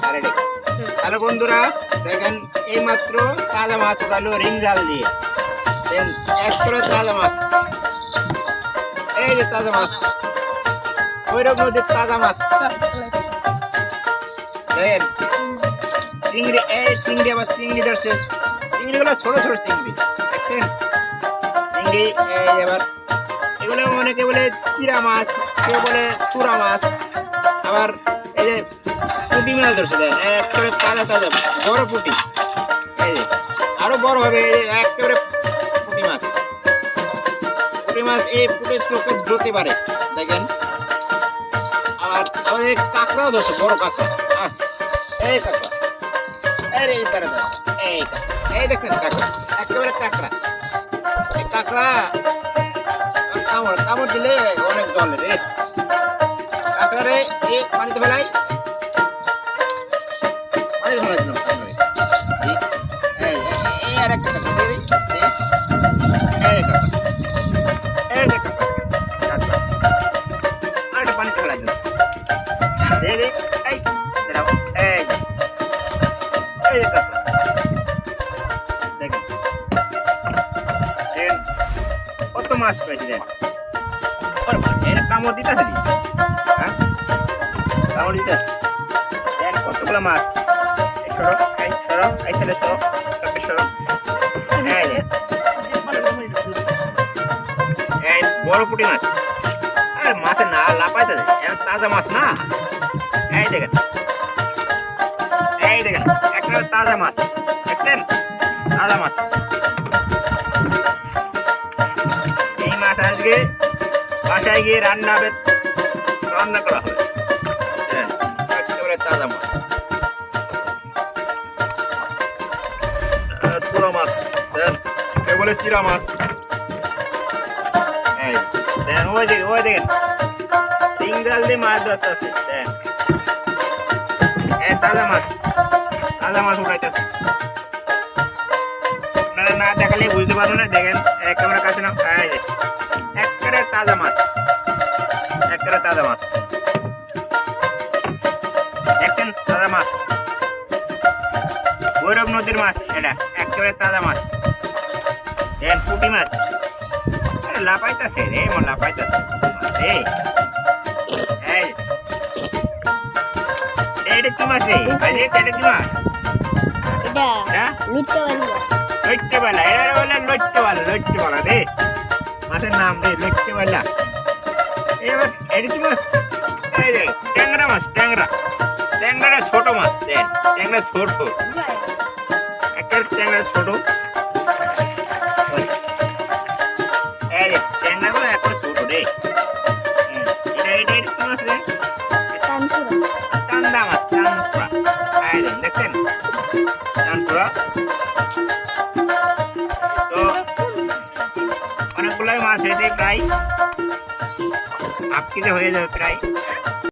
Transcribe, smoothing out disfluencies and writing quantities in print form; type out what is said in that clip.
Hello বন্ধুরা, দেখেন এই মাত্র তাজা মাছ উঠালো রিং জাল দিয়ে। এক করে তাজা মাছ, এই যে তাজা মাছ, ভৈরব নদীর তাজা মাছ। দেখেন চিংড়ি, এই চিংড়ি আবার চিংড়ি ধরছে। চিংড়িগুলো ছোট ছোট চিংড়ি, দেখছেন চিংড়ি। এবার এগুলো অনেকে বলে চিরা মাছ, কেউ বলে চূড়া মাছ, আবার এই যে পুঁটি মাছ ধরছে। দেখেন একেবারে তাজা তাজা বড় পুঁটি, এই যে আরো বড় হবে একেবারে পুঁটি মাছ। পুঁটি মাছ এই পুঁটির চোখে ধরতে পারে, দেখেন। আবার আবার এই কাঁকড়াও ধরছে, বড় কাঁকড়া। এই কাঁকড়া, এই তারা ধরছে, এই কাঁকড়া, এই দেখেন কাঁকড়া, একেবারে কাঁকড়া। এই কাঁকড়া কামড় কামড় দিলে অনেক জলে রে কাঁকড়ারে। এই পানিতে ফেলাই, পানিতে ফেলাই দিলাম কাঁকড়ারে। এই আর একটা কাঁকড়া দিয়ে দিই, এই কাঁকড়া, এই যে কাঁকড়া, আর একটা পানিতে ফেলাই দিলাম, দিয়ে দিই। এই দাঁড়াও, এই এই কাঁকড়া, দেখেন দেখেন কত মাছ পেয়েছি। দেখেন এর কামড় দিতেছে, হ্যাঁ কামড় দিতেছে। দেখেন কতগুলো মাছ। এই সরো, এই সরো, এই ছেলে সরো, সরো। এই বড় পুঁটি মাছ, আর মাছের না লাপাইতেছে, তাজা মাছ না। এই দেখেন, এই দেখেন একটা তাজা মাছ, দেখছেন তাজা মাছ। এই মাছ আজকে বাসায় গিয়ে রান্না করা হবে। একেবারে তাজা মাছ, পুরো মাছ। দেখেন বলে চিরা মাছ। এই দেখেন ওই দেখেন রিং জাল দিয়ে মাছ ধরতে আছে। দেখেন তাজা মাছ, তাজা মাছ উঠাইতেছে। আপনারা না দেখালে বুঝতে পারবো না। দেখেন ক্যামেরা কাছে না, এই যে একেবারে তাজা মাছ, একেবারে তাজা মাছ, দেখছেন তাজা মাছ, ভৈরব নদীর মাছ। এটা একেবারে তাজা মাছ। দেখেন পুঁটি মাছ, লাপাইতেছে রে, মন লাপাইতেছে। এটা কি মাছ রে? এটা কি মাছ? লইট্টেবালা, এটা বলে লইট্টেবালা, লইট্টেবালা রে মাছের নাম রে, লইট্টেবালা। এবার এটা কি মাছ? এই যে ট্যাংরা মাছ, ট্যাংরা, ট্যাংরাটা ছোট মাছ। দেন ট্যাংরা ছোট, একের ট্যাংরা ছোট। এই যে ট্যাংরা গুলো এত ছোট রে। এটা কি মাছ রে? চান্দা মাছ, চান্দা। এই দেখছেন চান্দা। তো অনেকগুলাই মাছ হয়েছে, প্রায় 8 কেজি হয়ে যাবে প্রায়।